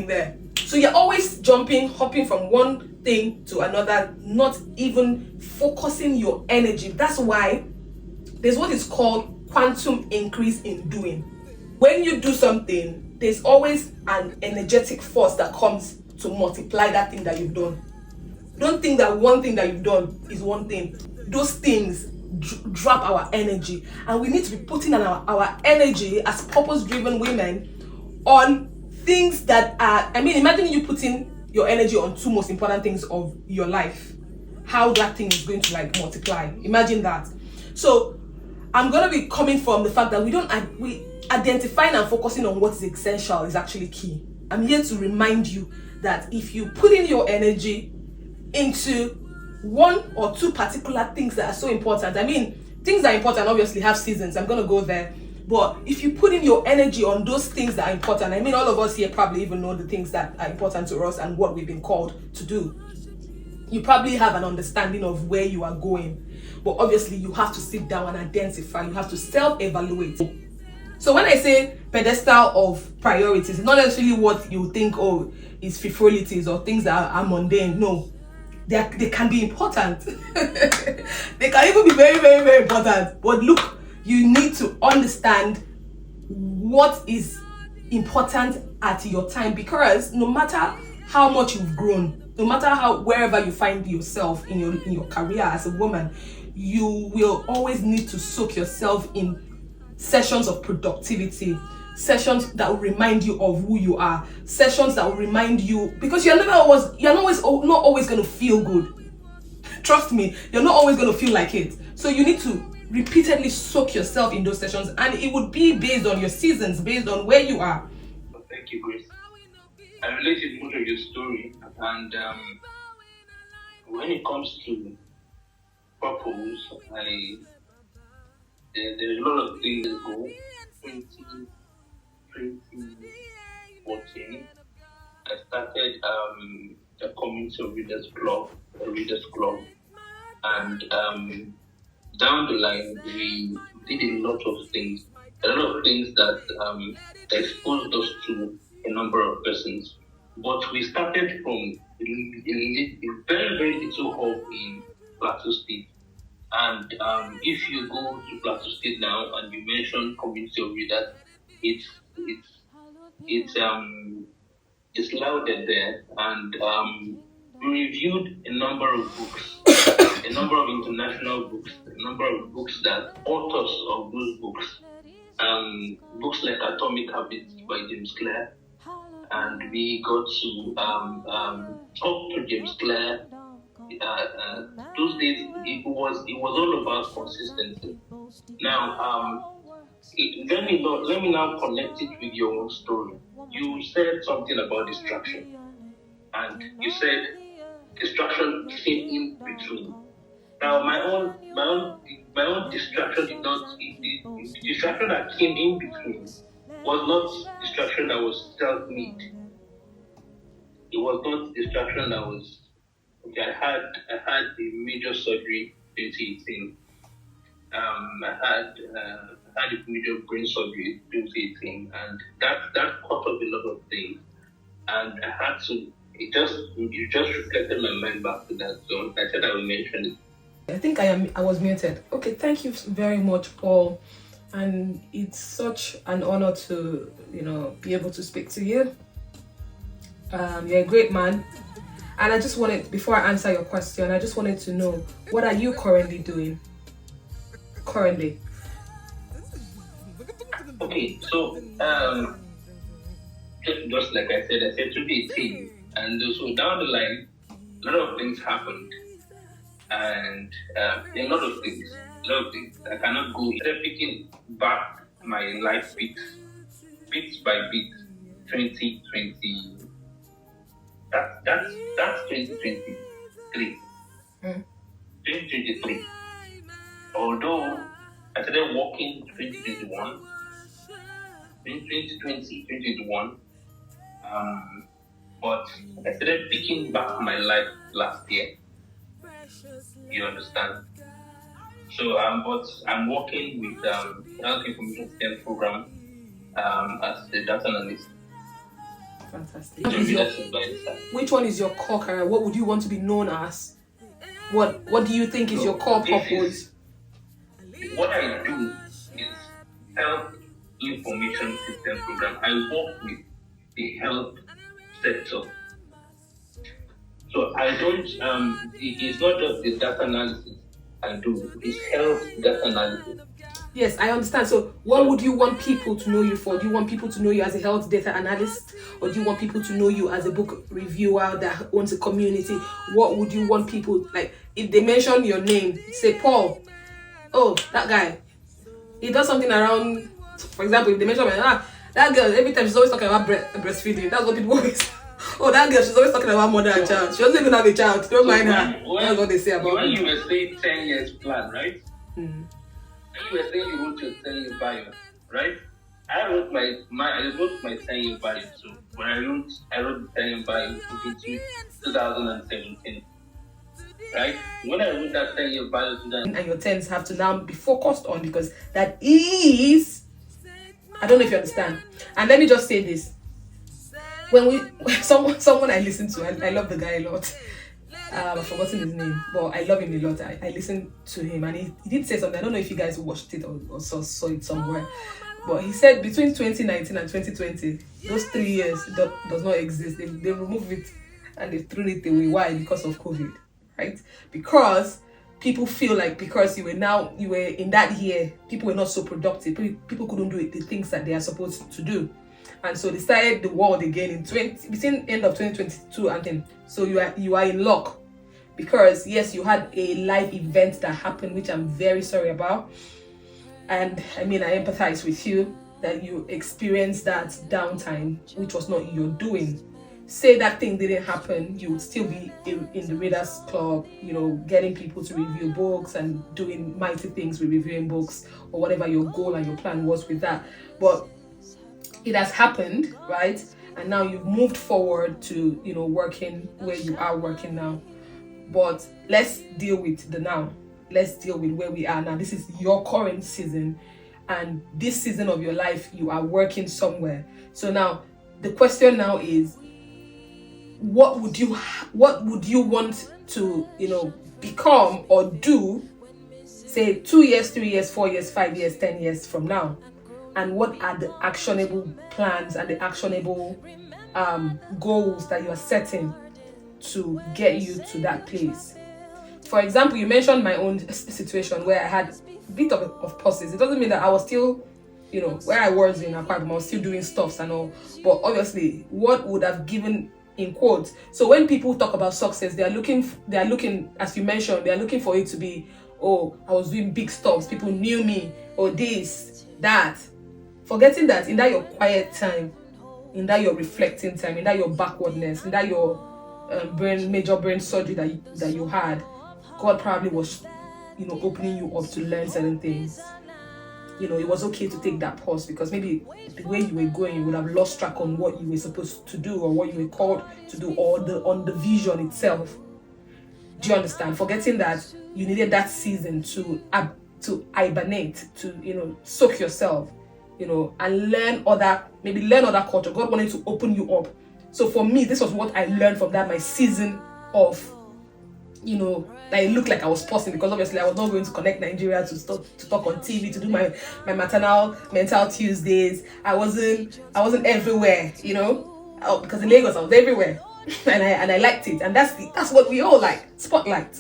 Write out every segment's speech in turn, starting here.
there. So you're always hopping from one thing to another, not even focusing your energy. That's why there's what is called quantum increase in doing. When you do something, there's always an energetic force that comes to multiply that thing that you've done. Don't think that one thing that you've done is one thing. Those things drop our energy, and we need to be putting our energy as purpose-driven women on things that are, imagine you putting your energy on two most important things of your life. How that thing is going to multiply. Imagine that. So I'm going to be coming from the fact that we identifying and focusing on what is essential is actually key. I'm here to remind you that if you put in your energy into one or two particular things that are so important, things that are important obviously have seasons. I'm going to go there. But if you put in your energy on those things that are important, all of us here probably even know the things that are important to us and what we've been called to do. You probably have an understanding of where you are going. But obviously you have to sit down and identify. You have to self-evaluate. So when I say pedestal of priorities, it's not necessarily what you think, is frivolities or things that are mundane. No. They can be important. They can even be very, very, very important. But look, you need to understand what is important at your time, because no matter how much you've grown, no matter wherever you find yourself in your career as a woman, you will always need to soak yourself in sessions of productivity, sessions that will remind you of who you are, sessions that will remind you, because you're not always going to feel good. Trust me, you're not always going to feel like it. So you need to repeatedly soak yourself in those sessions, and it would be based on your seasons, based on where you are. Thank you, Grace. I related much of your story, and when it comes to purpose, there's a lot of things that go. 2014, I started a community of readers club, and down the line we did a lot of things that exposed us to a number of persons. But we started from a very, very little hub in Plateau State. And if you go to Plateau State now and you mention community of readers, it's louder there. And we reviewed a number of books, a number of international books, a number of books that authors of those books, books like Atomic Habits by James Clear, and we got to talk to James Clear. Those days it was all about consistency. Now, let me now connect it with your own story. You said something about distraction, and you said distraction came in between. Now, my own distraction did not. The distraction that came in between was not distraction that was self-made. It was not distraction that was. Okay, I had a major surgery in 2018. I had a major brain surgery in 2018, and that caught up a lot of things. And I had to. You just reflected my mind back to that. So I said I would mention it. I think I was muted. Okay, thank you very much, Paul. And it's such an honor to, be able to speak to you. You're a great man. And I just wanted, before I answer your question, I just wanted to know, what are you currently doing? Currently. Okay, so just like I said 2018, and so down the line, a lot of things happened, and a lot of things. I cannot go. They're picking back my life bit by bit. 2020. That's 2023. 2023. Although I started working 2021, 2021, but I started picking back my life last year. You understand? So I'm working with Health Information System Program as a data analyst. Fantastic. It will be lessons by the side. Which one is your core career? What would you want to be known as? What do you think is your core purpose? What I do is health information system program. I work with the health sector. So I don't, it's not just the data analysis I do, it's health data analysis. Yes, I understand. So what would you want people to know you for? Do you want people to know you as a health data analyst? Or do you want people to know you as a book reviewer that owns a community? What would you want people, like, if they mention your name, say, Paul, oh, that guy, he does something around, for example, if they mention that girl, every time she's always talking about breastfeeding. That's what people always oh, that girl, she's always talking about mother and child. She doesn't even have a child. Don't mind her. That's what they say about when you were saying 10 years plan, right? Mm-hmm. You were saying you wrote your 10-year bio, right? I wrote my 10-year bio. So when I wrote the 10-year bio in 2017, right? When I wrote that 10-year bio, and your 10s have to now be focused on, because that is, I don't know if you understand. And let me just say this: when someone I listen to, I love the guy a lot. I've forgotten his name, but I love him a lot. I listened to him, and he did say something. I don't know if you guys watched it or saw it somewhere, but he said between 2019 and 2020, those 3 years does not exist. They removed it and they threw it away. Why? Because of COVID, right? Because people feel like because you were in that year, people were not so productive. People couldn't do the things that they are supposed to do. And so they started the world again between end of 2022 and then. So you are in luck, because yes, you had a live event that happened, which I'm very sorry about. And I mean, I empathize with you that you experienced that downtime, which was not your doing. Say that thing didn't happen, you would still be in the Readers Club, getting people to review books and doing mighty things with reviewing books, or whatever your goal and your plan was with that. But it has happened, right? And now you've moved forward to, working where you are working now. But let's deal with the now. Let's deal with where we are now. This is your current season. And this season of your life, you are working somewhere. So now, the question now is, what would you want to, become or do, say 2 years, 3 years, 4 years, 5 years, 10 years from now? And what are the actionable plans and the actionable goals that you are setting to get you to that place? For example, you mentioned my own situation where I had a bit of pauses. It doesn't mean that I was still, where I was in Akwa Ibom, I was still doing stuffs and all. But obviously, what would have given in quotes. So when people talk about success, they are looking, as you mentioned, they are looking for it to be, oh, I was doing big stuffs, people knew me, or this, that. Forgetting that in that your quiet time, in that your reflecting time, in that your backwardness, in that your major brain surgery that you had, God probably was, opening you up to learn certain things. It was okay to take that pause, because maybe the way you were going, you would have lost track on what you were supposed to do, or what you were called to do, or on the vision itself. Do you understand? Forgetting that you needed that season to hibernate, to soak yourself, and learn other culture. God wanted to open you up. So for me, this was what I learned from that, my season of, that it looked like I was pausing, because obviously I was not going to connect Nigeria to talk on TV, to do my maternal mental Tuesdays. I wasn't everywhere, because in Lagos I was everywhere, and I liked it, and that's what we all like, spotlight.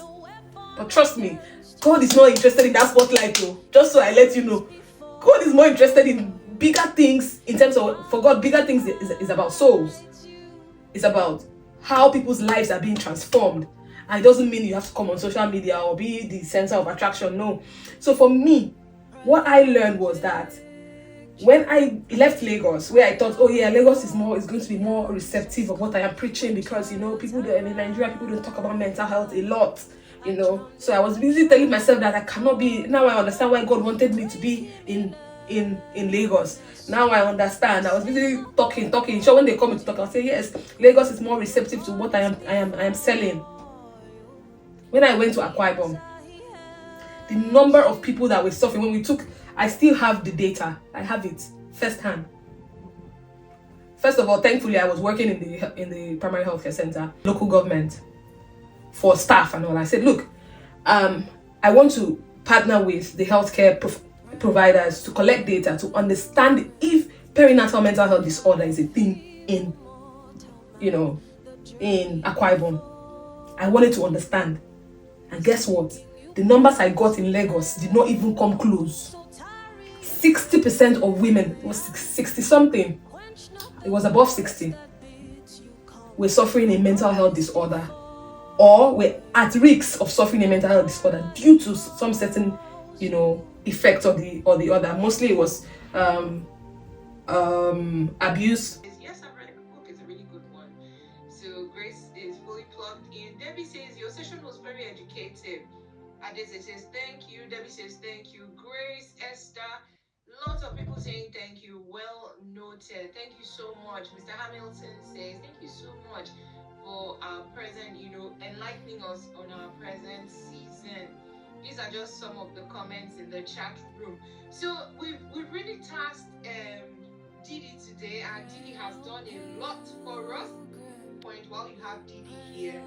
But trust me, God is not interested in that spotlight, though. Just so I let you know, God is more interested in bigger things. In terms of, for God, bigger things is about souls. It's about how people's lives are being transformed. And it doesn't mean you have to come on social media or be the center of attraction. No. So for me, what I learned was that when I left Lagos, where I thought, oh yeah, Lagos is going to be more receptive of what I am preaching, because people in Nigeria, people don't talk about mental health a lot. So I was busy telling myself that I cannot be. Now I understand why God wanted me to be in Lagos. Now I understand. I was busy talking. So when they come to talk, I'll say, yes, Lagos is more receptive to what I am selling. When I went to Akwa Ibom, the number of people that were suffering, I still have the data. I have it firsthand. First of all, thankfully, I was working in the primary healthcare center, local government, for staff and all. I said, look, I want to partner with the healthcare providers to collect data to understand if perinatal mental health disorder is a thing in, in Akwa Ibom. I wanted to understand. And guess what? The numbers I got in Lagos did not even come close. 60% of women, it was 60 something, it was above 60, were suffering a mental health disorder, or were at risk of suffering a mental health disorder due to some certain, effect or the other. Mostly it was abuse. Yes, I've read the book. It's a really good one. So Grace is fully plugged in. Debbie says your session was very educative. Adese says thank you. Debbie says thank you. Grace, Esther, lots of people saying thank you. Well noted. Thank you so much. Mr. Hamilton says thank you so much for our present, enlightening us on our present season. These are just some of the comments in the chat room. So we've really tasked Didi today, and Didi has done a lot for us. While you have Didi here,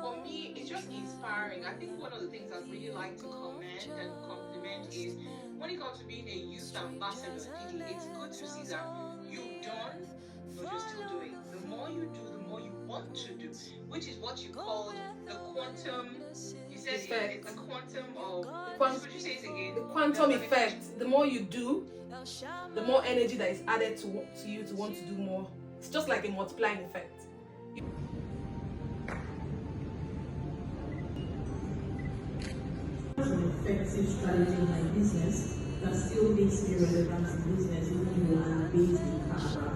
for me, it's just inspiring. I think one of the things I'd really like to commend and compliment is when it comes to being a youth ambassador, Didi, it's good to see that you've done, but you're still doing. The more you do, the more you want to do, which is what you called the quantum. You said it's a quantum of. Could you say it again? The quantum effect. The more you do, the more energy that is added to you to want to do more. It's just like a multiplying effect. An effective strategy in my business that still makes me relevant in business even though I'm based in Canada.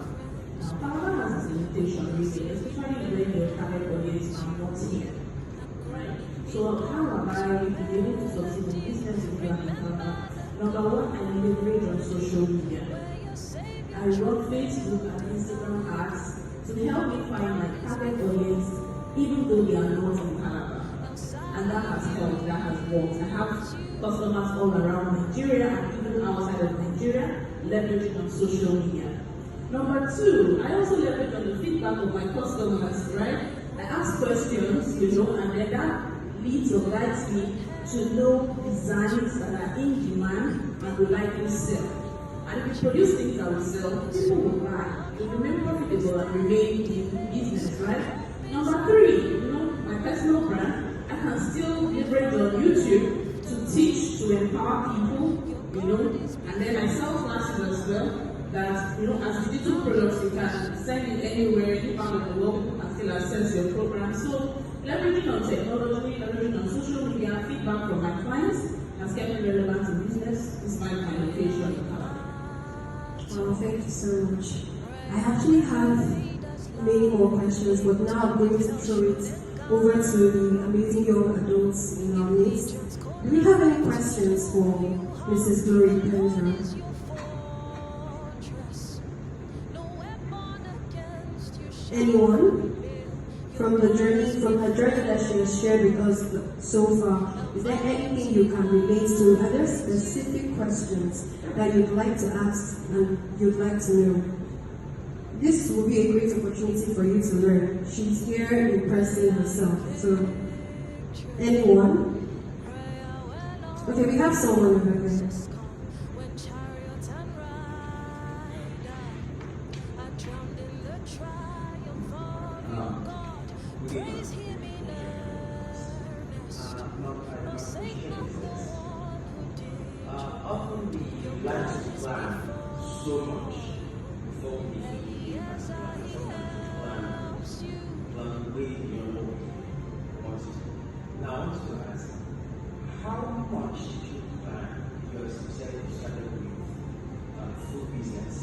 Now, Canada has its limitation really, especially when your target audience are not here. Right? So how am I be able to succeed in business if you are in Canada? Number one, I leverage on social media. I run Facebook and Instagram ads to help me find my target audience even though they are not in Canada. And that has helped, that has worked. I have customers all around Nigeria and even outside of Nigeria leveraging on social media. Number two, I also leverage on the feedback of my customers, right? I ask questions, and then that leads or guides me to know designs that are in demand and will likely sell. And if you produce things that will sell, people will buy. It will remain profitable and remain in business, right? Number three, my personal brand. I can still leverage on YouTube to teach, to empower people, and then I sell classes as well. That, as digital products, you can send it anywhere, any part of the world, people can still access your program. So, leveraging on technology, leveraging on social media, feedback from my clients has kept me relevant in business despite my location. Well, thank you so much. I actually have many more questions, but now I'm going to throw it over to the amazing young adults in our midst. Do we have any questions for Mrs. Glory Pendra? Anyone? From her journey that she has shared with us so far, is there anything you can relate to? Are there specific questions that you'd like to ask and you'd like to know? This will be a great opportunity for you to learn. She's here in person herself. So, anyone? Okay, we have someone over here. Often we like to plan so much before we begin and sometimes plan the way your Lord wants it. Now I want to ask, how much did you plan? Because you said you started with food business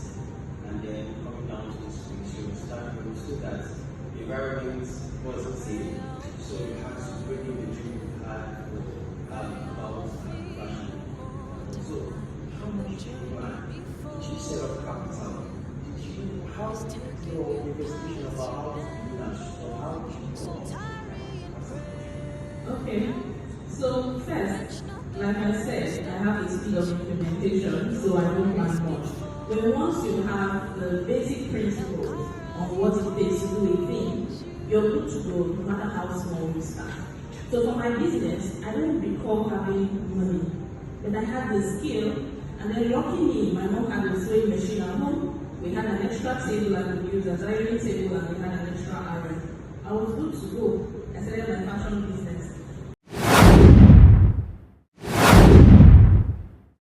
and then coming down to this place, you started with so that the environment wasn't safe, so you had to bring in the dream you had about fashion. So, how much did you plan? Did you set up capital? How did your investigation about how to do that? Or how did you Okay, so first, like I said, I have a speed of implementation, so I don't plan much. When once you have the basic principles on what it takes to do a thing, you're good to go, no matter how small you start. So for my business, I don't recall having money, but I had the skill, and then lucky me, my mom had a sewing machine at home. We had an extra table I could use as a ironing table, and we had an extra iron. I was good to go. I started my fashion business.